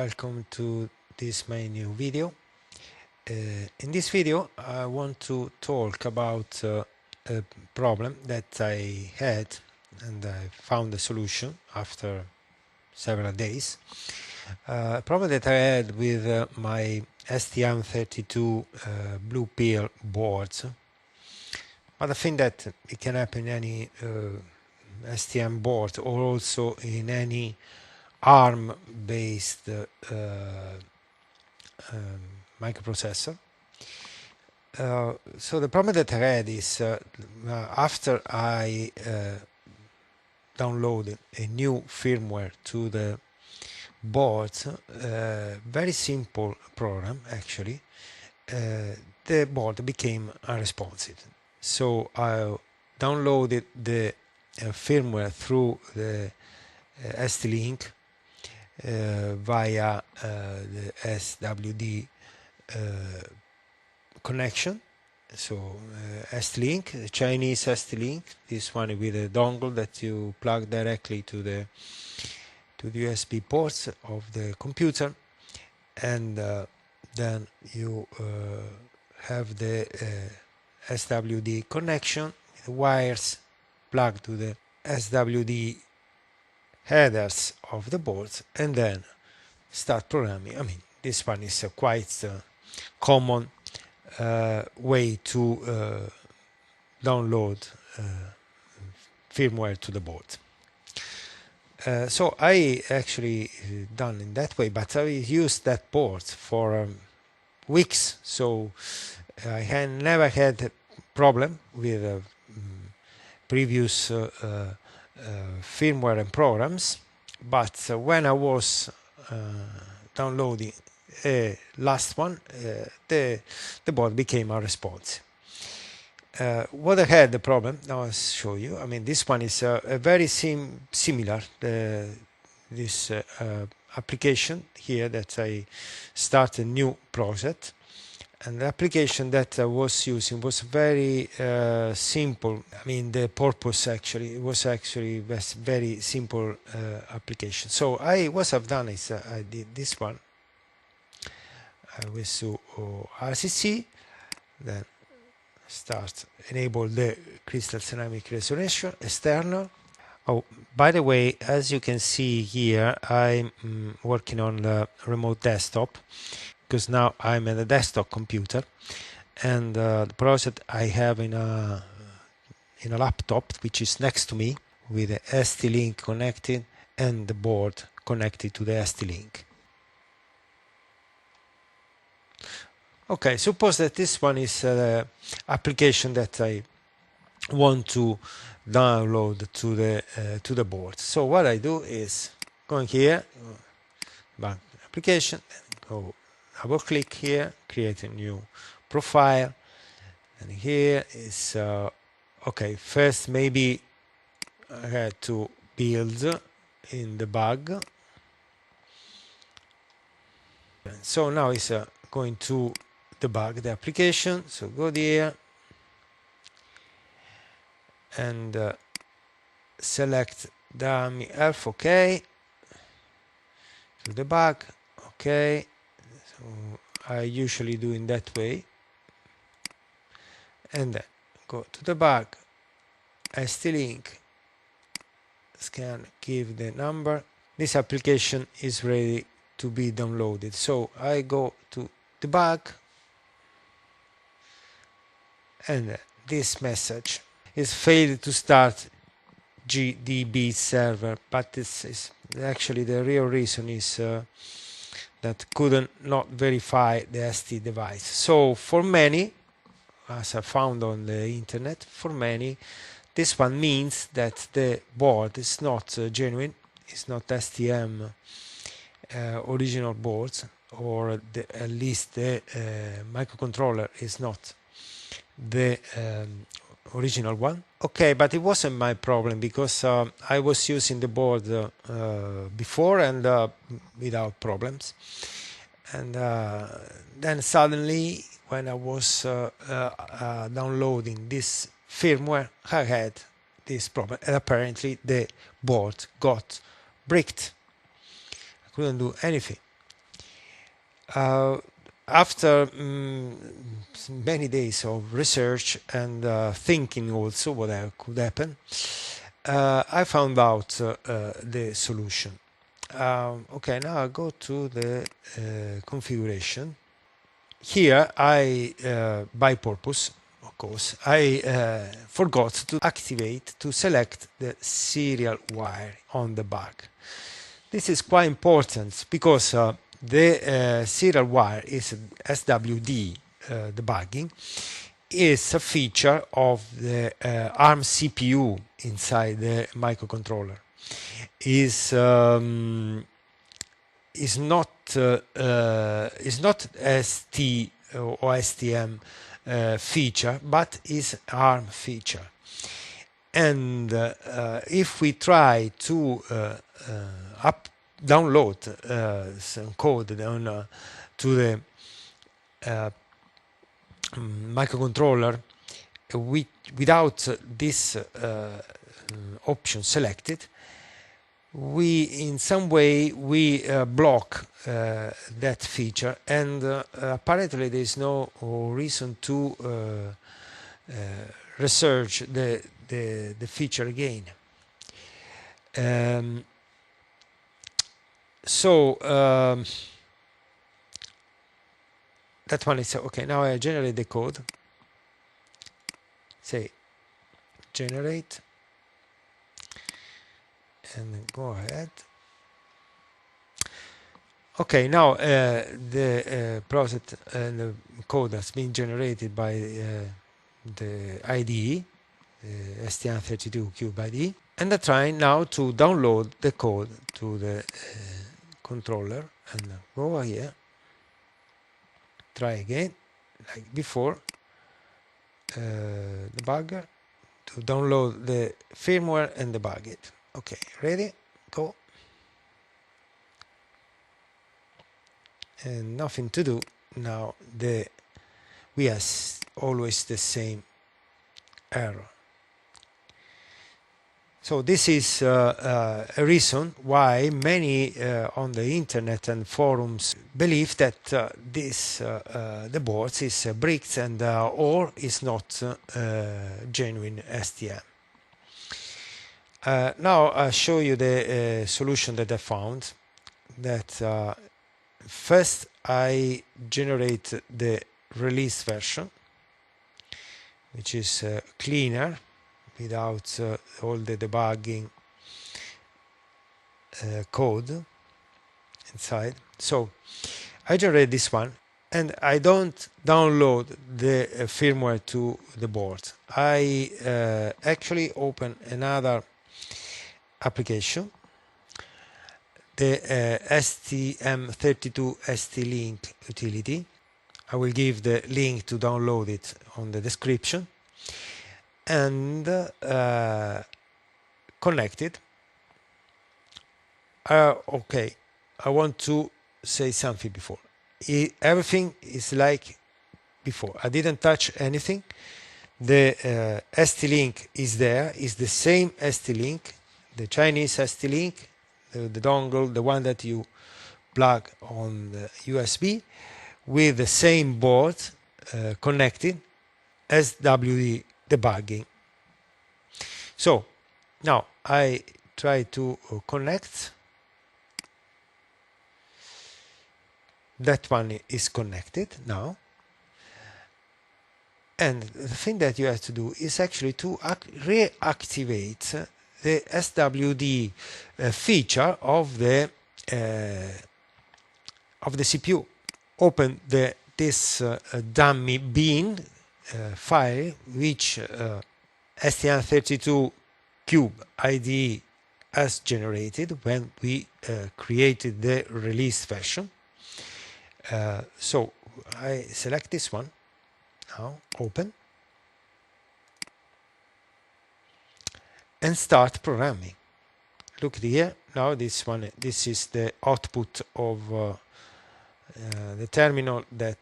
Welcome to this my new video. In this video I want to talk about a problem that I had, and I found a solution after several days. A problem that I had with my STM32 blue pill boards, but I think that it can happen in any STM board or also in any ARM based microprocessor. So the problem that I had is after I downloaded a new firmware to the board, very simple program actually, the board became unresponsive. So I downloaded the firmware through the ST-Link via the SWD connection. So ST-Link, Chinese ST-Link, this one with a dongle that you plug directly to the USB ports of the computer, and then you have the SWD connection, the wires plugged to the SWD headers of the boards, and then start programming. I mean, this one is a quite common way to download firmware to the board. So I actually done in that way, but I used that board for weeks, so I had never had a problem with previous firmware and programs. But when I was downloading last one, the board became unresponsive. What I had the problem, now I'll show you. I mean, this one is a very similar this application here that I start a new project, and the application that I was using was very simple. I mean, the purpose actually was very simple application. So what I've done is I did this one. I went to RCC, then enable the crystal ceramic restoration external. Oh, by the way, as you can see here, I'm working on the remote desktop, because now I'm at a desktop computer, and the project I have in a laptop which is next to me with the ST-Link connected and the board connected to the ST-Link. Okay, suppose that this one is the application that I want to download to the board. So what I do is going here, bank application, go double click here, create a new profile, and here is okay. First, maybe I had to build in debug. So now it's going to debug the application. So go there and select dummy elf. Okay. To debug. Okay. So I usually do in that way, and then go to debug, ST-Link, scan, give the number. This application is ready to be downloaded. So I go to debug, and this message is failed to start GDB server, but this is actually the real reason is that couldn't not verify the ST device. So for many, as I found on the internet, for many this one means that the board is not genuine, it's not STM original boards, or at least the microcontroller is not the original one. Okay, but it wasn't my problem, because I was using the board before and without problems, and then suddenly when I was downloading this firmware, I had this problem, and apparently the board got bricked. I couldn't do anything. Uh, After many days of research and thinking also what could happen, I found out the solution. Okay, now I go to the configuration. Here I, by purpose, of course, I forgot to activate, to select the serial wire on the back. This is quite important because the serial wire is SWD debugging is a feature of the ARM CPU inside the microcontroller. Is not ST or STM feature, but is ARM feature. And if we try to download some code on, to the microcontroller without this option selected, we in some way we block that feature, and apparently there is no reason to research the feature again. That one is okay. Now I generate the code. Say generate, and then go ahead. Okay, now the project and the code has been generated by the IDE, STM32 Cube IDE, and I try now to download the code to the controller, and go here, try again like before, debugger, to download the firmware and debug it. Okay, ready, go. And nothing to do. Now we have always the same error. So this is a reason why many on the internet and forums believe that the board is bricked and or is not genuine STM. Now I'll show you the solution that I found. That first I generate the release version, which is cleaner, without all the debugging code inside. So I generate this one, and I don't download the firmware to the board. I actually open another application, the STM32 ST-Link utility. I will give the link to download it on the description. And connected. Okay, I want to say something before. Everything is like before. I didn't touch anything. The ST-Link is there, is the same ST-Link, the Chinese ST-Link, the dongle, the one that you plug on the USB, with the same board connected, SWD debugging. So now I try to connect. That one is connected now. And the thing that you have to do is actually to reactivate the SWD feature of the CPU. Open this dummy bin file, which STM32 Cube IDE has generated when we created the release version. So I select this one. Now open and start programming. Look here. Now this one. This is the output of the terminal that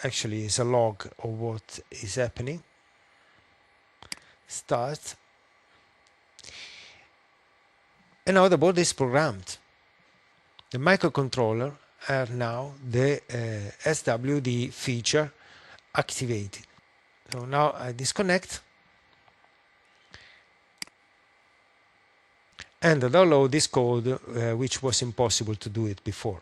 actually is a log of what is happening. Start. And now the board is programmed. the microcontroller are now the SWD feature activated. So now I disconnect and download this code, which was impossible to do it before.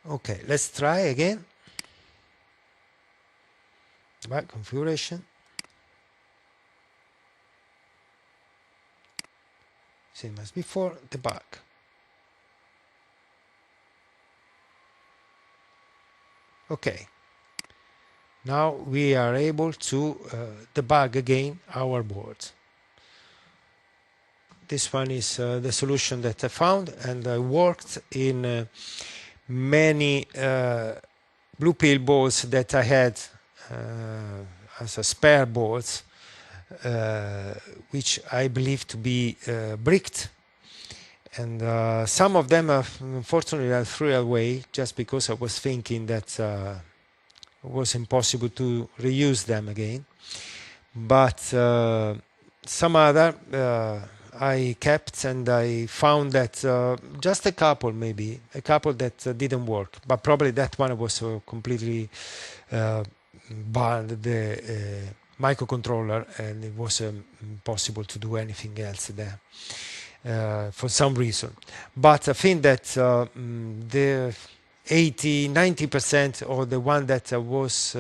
Okay, let's try again. Back configuration. Same as before, debug. Okay. Now we are able to debug again our board. This one is the solution that I found, and I worked in many blue pill boards that I had as a spare boards, which I believe to be bricked, and some of them unfortunately I threw away just because I was thinking that it was impossible to reuse them again. But some other I kept, and I found that just a couple that didn't work, but probably that one was completely banned, the microcontroller, and it was impossible to do anything else there for some reason. But I think that the 80-90% or the one that I was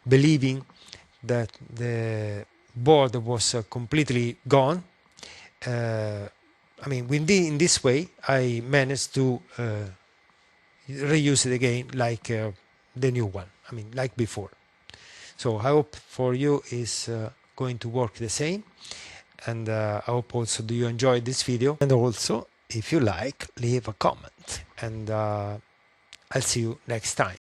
believing that the board was completely gone, I mean, in this way I managed to reuse it again like the new one, I mean, like before. So I hope for you is going to work the same, and I hope also do you enjoy this video, and also if you like, leave a comment, and I'll see you next time.